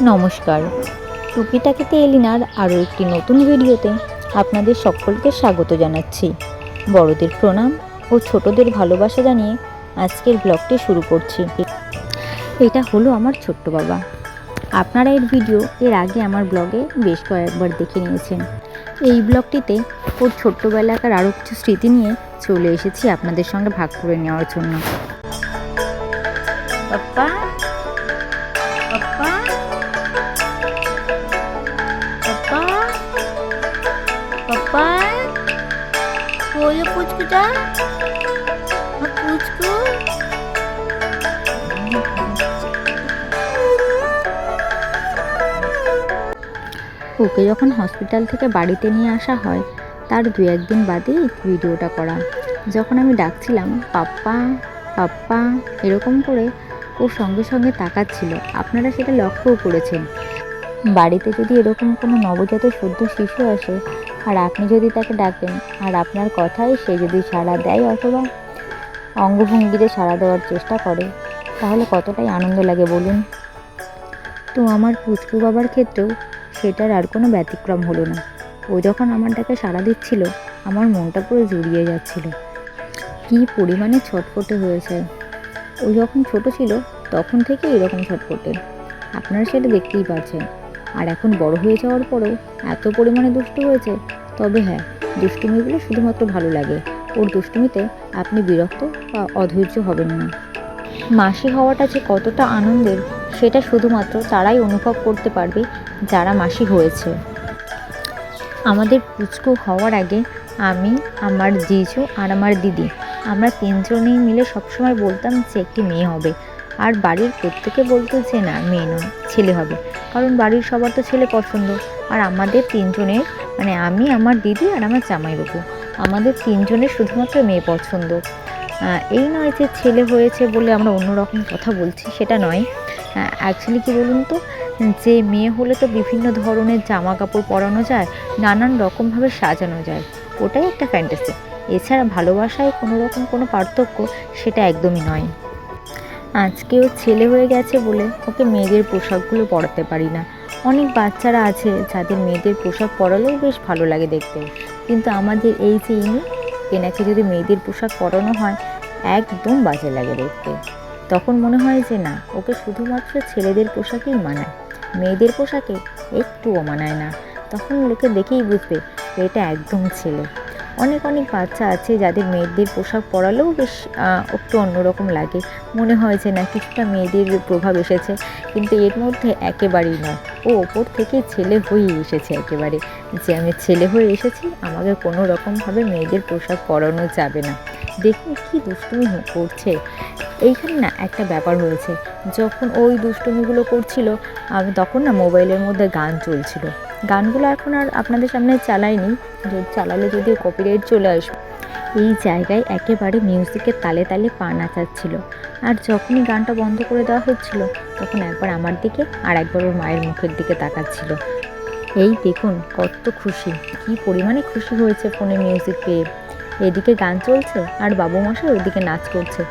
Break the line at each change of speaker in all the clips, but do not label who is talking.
নমস্কার, টুকিটাকিতে এলিনার আরও একটি নতুন ভিডিওতে আপনাদের সকলকে স্বাগত জানাচ্ছি। বড়দের প্রণাম ও ছোটদের ভালোবাসা জানিয়ে আজকের ব্লগটি শুরু করছি। এটা হলো আমার ছোট্ট বাবা। আপনারা এর ভিডিও এর আগে আমার ব্লগে বেশ কয়েকবার দেখে নিয়েছেন। এই ব্লগটিতে ওর ছোট্টবেলাকার আরও কিছু স্মৃতি নিয়ে চলে এসেছি আপনাদের সঙ্গে ভাগ করে নেওয়ার জন্য। পাপ্পা পাপ্পা পাপ্পা পাপ্পা বলো পুচকুটা, পুচকু ওকে যখন হসপিটাল থেকে বাড়িতে নিয়ে আসা হয় তার 2-1 দিন বাদেই ভিডিওটা করা। যখন আমি ডাকছিলাম পাপ্পা পাপ্পা এরকম করে ও সঙ্গে সঙ্গে তাকাচ্ছিল। আপনারা সেটা লক্ষ্যও করেছেন। বাড়িতে যদি এরকম কোনো নবজাত সদ্য শিশু আসে আর আপনি যদি তাকে ডাকেন আর আপনার কথায় সে যদি সাড়া দেয় অথবা অঙ্গভঙ্গিতে সাড়া দেওয়ার চেষ্টা করে, তাহলে কতটাই আনন্দ লাগে বলুন। তো আমার পুচকু বাবার ক্ষেত্রেও সেটার আর কোনো ব্যতিক্রম হলো না। ও যখন আমার ডাকে সাড়া দিচ্ছিল আমার মনটা পুরো জুড়িয়ে যাচ্ছিল। কী পরিমাণে ছটফটে হয়েছে। ও যখন ছোট ছিল তখন থেকে এরকম ছটফটে, আপনারা সেটা দেখতেই পাচ্ছেন। আর এখন বড় হয়ে যাওয়ার পরেও এত পরিমাণে দুষ্টু হয়েছে। তবে হ্যাঁ, দুষ্টুমিগুলো শুধুমাত্র ভালো লাগে। ওর দুষ্টুমিতে আপনি বিরক্ত বা অধৈর্য হবেন না। মাসি হওয়াটা যে কতটা আনন্দের সেটা শুধুমাত্র তারাই অনুভব করতে পারবে যারা মাসি হয়েছে। আমাদের পুচকু হওয়ার আগে আমি, আমার জিজু আর আমার দিদি, আমরা 3 জনেই মিলে সবসময় বলতাম যে একটি মেয়ে হবে। আর বাড়ির প্রত্যেকে বলতো যে না, মেয়ে নয়, ছেলে হবে। কারণ বাড়ির সবার তো ছেলে পছন্দ। আর আমাদের 3 জনের, মানে আমি, আমার দিদি আর আমার জামাইবাবু, আমাদের 3 জনের শুধুমাত্র মেয়ে পছন্দ। এই নয় যে ছেলে হয়েছে বলে আমরা অন্যরকম কথা বলছি, সেটা নয়। অ্যাকচুয়ালি কী বলুন তো, যে মেয়ে হলে তো বিভিন্ন ধরনের জামা কাপড় পরানো যায়, নানান রকমভাবে সাজানো যায়, ওটাই একটা ফ্যান্টাসি। এছাড়া ভালোবাসায় কোনো রকম কোনো পার্থক্য সেটা একদমই নয়। আজকেও ছেলে হয়ে গেছে বলে ওকে মেয়েদের পোশাকগুলো পরাতে পারি না। অনেক বাচ্চারা আছে যাদের মেয়েদের পোশাক পরালেও বেশ ভালো লাগে দেখতে, কিন্তু আমাদের এই যে এনাকে যদি মেয়েদের পোশাক পরানো হয় একদম বাজে লাগে দেখতে। তখন মনে হয় যে না, ওকে শুধুমাত্র ছেলেদের পোশাকেই মানায়, মেয়েদের পোশাকে একটুও মানায় না। তখন লোকে দেখেই বুঝবে এটা একদম ছেলে। অনেক অনেক বাচ্চা আছে যাদের মেয়েদের পোশাক পরালেও বেশ একটু অন্যরকম লাগে, মনে হয় যে না কিছুটা মেয়েদের প্রভাব এসেছে, কিন্তু এর মধ্যে একেবারেই নয়। ও ওপর থেকে ছেলে হয়েই এসেছে একেবারে, যে আমি ছেলে হয়ে এসেছি, আমাকে কোনো রকমভাবে মেয়েদের পোশাক পরানো যাবে না। দেখুন কি দুষ্টুমি করছে। এইখানে না একটা ব্যাপার হয়েছে, যখন ওই দুষ্টুমিগুলো করছিল তখন না মোবাইলের মধ্যে গান চলছিল। গানগুলো এখন আর আপনাদের সামনে চালাইনি, চালালে যদিও কপিরাইট চলে আসবে। এই জায়গায় একেবারে মিউজিকের তালে তালে পা নাচাচ্ছিল। আর যখনই গানটা বন্ধ করে দেওয়া হচ্ছিল তখন একবার আমার দিকে আর একবার ওর মায়ের মুখের দিকে তাকাচ্ছিল। এই দেখুন কত খুশি, কী পরিমাণে খুশি হয়েছে ফোনে মিউজিক পেয়ে। এদিকে গান চলছে আর বাবু মশাই ওইদিকে নাচ করছে।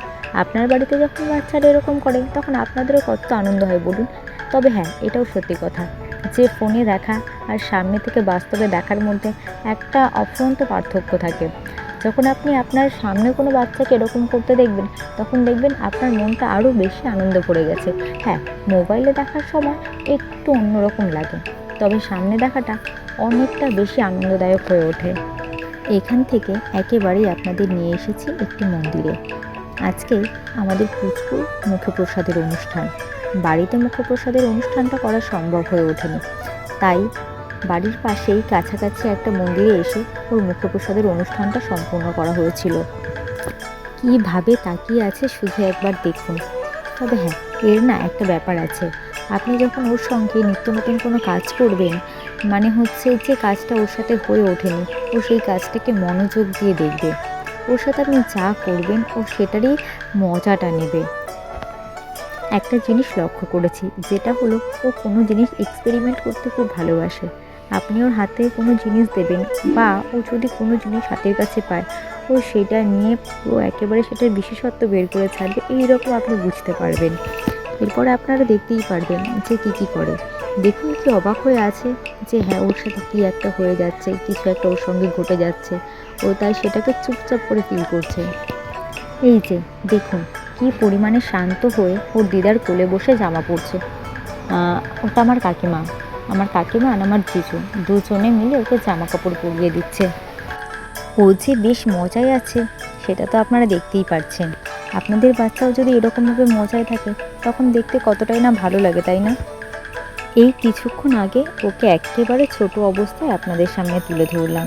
আপনার বাড়িতে যখন বাচ্চারা এরকম করে তখন আপনাদেরও কত আনন্দ হয় বলুন। তবে হ্যাঁ, এটাও সত্যি কথা যে ফোনে দেখা আর সামনে থেকে বাস্তবে দেখার মধ্যে একটা অফুরন্ত পার্থক্য থাকে। যখন আপনি আপনার সামনে কোনো বাচ্চাকে এরকম করতে দেখবেন তখন দেখবেন আপনার মনটা আরও বেশি আনন্দ ভরে গেছে। হ্যাঁ, মোবাইলে দেখার সময় একটু অন্যরকম লাগে, তবে সামনে দেখাটা অনেকটা বেশি আনন্দদায়ক হয়ে ওঠে। এখান থেকে একেবারেই আপনাদের নিয়ে এসেছি একটি মন্দিরে। আজকে আমাদের পুচকুর মুখপ্রসাদের অনুষ্ঠান। বাড়িতে মুখপ্রসাদের অনুষ্ঠানটা করা সম্ভব হয়ে ওঠেনি, তাই বাড়ির পাশেই কাছাকাছি একটা মন্দিরে এসে ওর মুখপ্রসাদের অনুষ্ঠানটা সম্পূর্ণ করা হয়েছিল। কীভাবে তাকিয়ে আছে শুধু একবার দেখুন। তবে হ্যাঁ, এর না একটা ব্যাপার আছে, আপনি যখন ওর সঙ্গে নিত্য নতুন কোনো কাজ করবেন, মানে হচ্ছে যে কাজটা ওর সাথে হয়ে ওঠেনি, ও সেই কাজটাকে মনোযোগ দিয়ে দেখবে। ওর সাথে আপনি যা করবেন ও সেটারই মজাটা নেবে। একটা জিনিস লক্ষ্য করেছি, যেটা হলো ও কোনো জিনিস এক্সপেরিমেন্ট করতে খুব ভালোবাসে। আপনি ওর হাতে কোনো জিনিস দেবেন বা ও যদি কোনো জিনিস হাতের কাছে পায়, ও সেটা নিয়ে পুরো একেবারে সেটার বিশেষত্ব বের করে ছাড়বে, এইরকম আপনি বুঝতে পারবেন। এরপরে আপনারা দেখতেই পারবেন যে কী কী করে। দেখুন কি অবাক হয়ে আছে যে হ্যাঁ ওর সাথে কী একটা হয়ে যাচ্ছে, কিছু একটা ওর সঙ্গে ঘটে যাচ্ছে, ও তাই সেটাকে চুপচাপ করে ফিল করছে। এই যে দেখুন কি পরিমাণে শান্ত হয়ে ওর দিদার কোলে বসে জামা পরছে। ওটা আমার কাকিমা আর আমার জিজু দুজনে মিলে ওকে জামা কাপড় পরিয়ে দিচ্ছে। ও যে বেশ মজায় আছে সেটা তো আপনারা দেখতেই পাচ্ছেন। আপনাদের বাচ্চাও যদি এরকমভাবে মজায় থাকে তখন দেখতে কতটাই না ভালো লাগে, তাই না? এই কিছুক্ষণ আগে ওকে একেবারে ছোট অবস্থায় আপনাদের সামনে তুলে ধরলাম।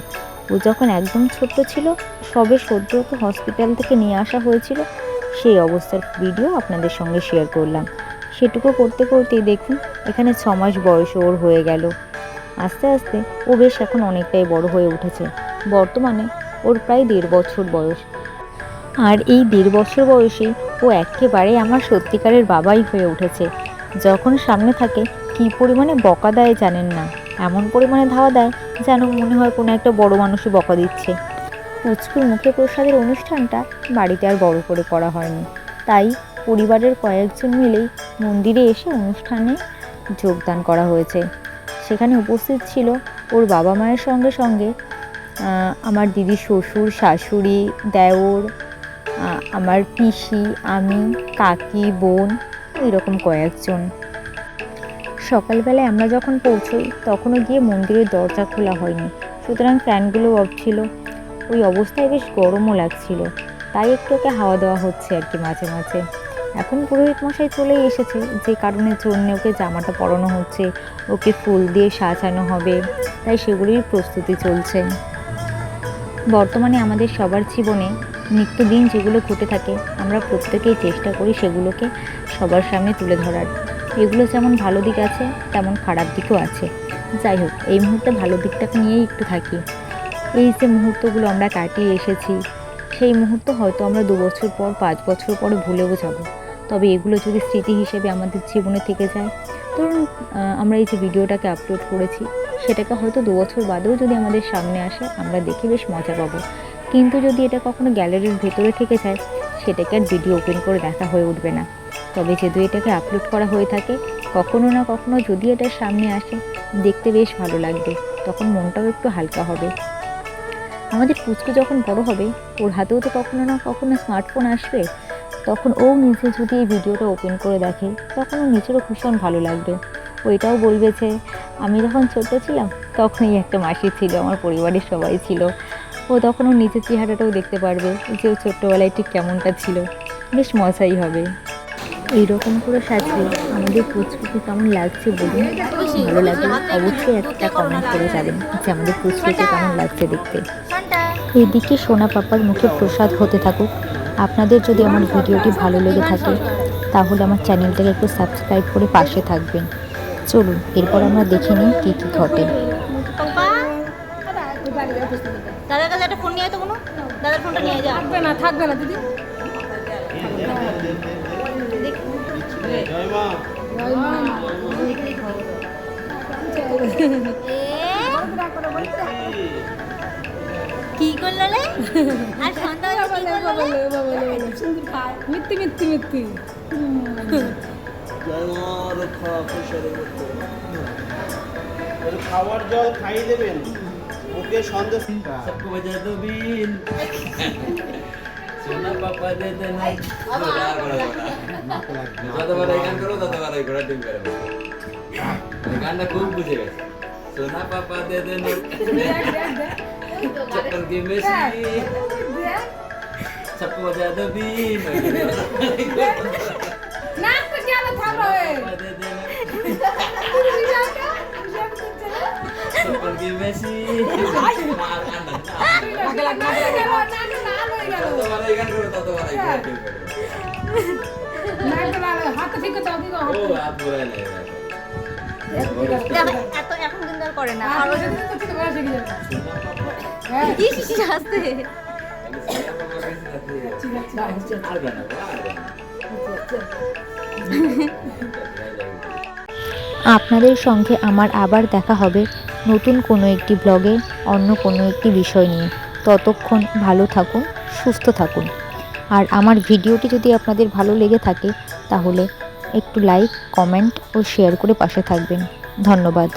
ও যখন একদম ছোট্ট ছিল, সবে সদ্য ওকে হসপিটাল থেকে নিয়ে আসা হয়েছিল, সেই অবস্থার ভিডিও আপনাদের সঙ্গে শেয়ার করলাম। সেটুকু করতে করতেই দেখুন এখানে 6 মাস বয়স ওর হয়ে গেল। আস্তে আস্তে ও বেশ এখন অনেকটাই বড় হয়ে উঠেছে। বর্তমানে ওর প্রায় 1.5 বছর বয়স। আর এই 1.5 বছর বয়সেই ও একেবারে আমার সত্যিকারের বাবাই হয়ে উঠেছে। যখন সামনে থাকে কী পরিমাণে বকা দেয় জানেন না, এমন পরিমাণে ধাওয়া দেয় যেন মনে হয় কোনো একটা বড় মানুষই বকা দিচ্ছে। পুচকুর মুখে প্রসাদের অনুষ্ঠানটা বাড়িতে আর বড় করে করা হয়নি, তাই পরিবারের কয়েকজন মিলেই মন্দিরে এসে অনুষ্ঠানে যোগদান করা হয়েছে। সেখানে উপস্থিত ছিল ওর বাবা মায়ের সঙ্গে সঙ্গে আমার দিদির শ্বশুর, শাশুড়ি, দেওর, আমার পিসি, আমি, কাকি, বোন, এরকম কয়েকজন। সকালবেলায় আমরা যখন পৌঁছই তখনও গিয়ে মন্দিরের দরজা খোলা হয়নি, সুতরাং ফ্যানগুলো অফ ছিল। ওই অবস্থায় বেশ গরমও লাগছিল, তাই একটু ওকে হাওয়া দেওয়া হচ্ছে আর কি মাঝে মাঝে। এখন পুরোহিত মশাই চলেই এসেছে, যে কারণের জন্য ওকে জামাটা পরানো হচ্ছে, ওকে ফুল দিয়ে সাজানো হবে, তাই সেগুলির প্রস্তুতি চলছে। বর্তমানে আমাদের সবার জীবনে নিত্যদিন যেগুলো ঘটে থাকে আমরা প্রত্যেকেই চেষ্টা করি সেগুলোকে সবার সামনে তুলে ধরার। এগুলো যেমন ভালো দিক আছে তেমন খারাপ দিকও আছে। যাই হোক, এই মুহূর্তে ভালো দিকটাকে নিয়েই একটু থাকি। এই যে মুহূর্তগুলো আমরা কাটিয়ে এসেছি, সেই মুহূর্ত হয়তো আমরা 2 বছর পর 5 বছর পরে ভুলেও যাব, তবে এগুলো যদি স্মৃতি হিসেবে আমাদের জীবনে থেকে যায়, ধরুন আমরা এই যে ভিডিওটাকে আপলোড করেছি সেটাকে হয়তো 2 বছর বাদেও যদি আমাদের সামনে আসে আমরা দেখে বেশ মজা পাবো। কিন্তু যদি এটা কখনো গ্যালারির ভেতরে থেকে যায় সেটাকে আর ভিডিও ওপেন করে দেখা হয়ে উঠবে না। তবে যদি এটাকে আপলোড করা হয়ে থাকে, কখনো না কখনো যদি এটা সামনে আসে দেখতে বেশ ভালো লাগবে, তখন মনটাও একটু হালকা হবে। আমাদের পুচকু যখন বড় হবে ওর হাতেও তো কখনো না কখনো স্মার্টফোন আসবে, তখন ও নিজে যদি এই ভিডিওটা ওপেন করে দেখে তখন ও নিজেরও ভীষণ ভালো লাগবে। ওইটাও বলবে যে আমি যখন ছোট ছিলাম তখনই একটা মাসি ছিল, আমার পরিবারের সবাই ছিল। ও তখন ওর নিজের চেহারাটাও দেখতে পারবে যে ও ছোট্টবেলায় ঠিক কেমনটা ছিল। বেশ মজাই হবে। এইরকম করে সাজিয়ে আমাদের পুচকুকে কেমন লাগছে বলুন? ভালো লাগলে অবশ্যই একটা কমেন্ট করে যাবেন যে আমাদের পুচকুকে কেমন লাগছে দেখতে। এদিকে সোনা পাপার মুখে প্রসাদ হতে থাকুক। আপনাদের যদি আমার ভিডিওটি ভালো লেগে থাকে তাহলে আমার চ্যানেলটাকে একটু সাবস্ক্রাইব করে পাশে থাকবেন। চলুন এরপর আমরা দেখে নিই কী কী ঘটে।
দাদার কাছে একটা ফোন নিয়ে তো কোনো দাদার ফোনটা নিয়ে যা। থাকবে না দিদি। কি করলো রে? আর সন্ধ্যা কি করলো? মিথ্যি মিথ্যি মিথ্যি।
খাওয়ার জল খাইয়ে দেবেন ওকে সন্দেশ
सबको बजा दो बीन सोना पापा दे देना যতবার এই গান করো ততবার এই ঘোড়া টিম করে এই গানটা খুব বুঝে গেছে সোনা পাপা দে দেনা चप्पल की मेसी सबको बजा दो बीन
नाक पे क्या था रहे?
दे देना चप्पल की मेसी
এখন কিন্তু আর করে না আরো কি শিশি আসছে
আপনাদের সঙ্গে আমার আবার দেখা হবে নতুন কোনো একটি ব্লগে অন্য কোনো একটি বিষয় নিয়ে। ততক্ষণ ভালো থাকুন, সুস্থ থাকুন। আর আমার ভিডিওটি যদি আপনাদের ভালো লেগে থাকে তাহলে একটু লাইক, কমেন্ট ও শেয়ার করে পাশে থাকবেন। ধন্যবাদ।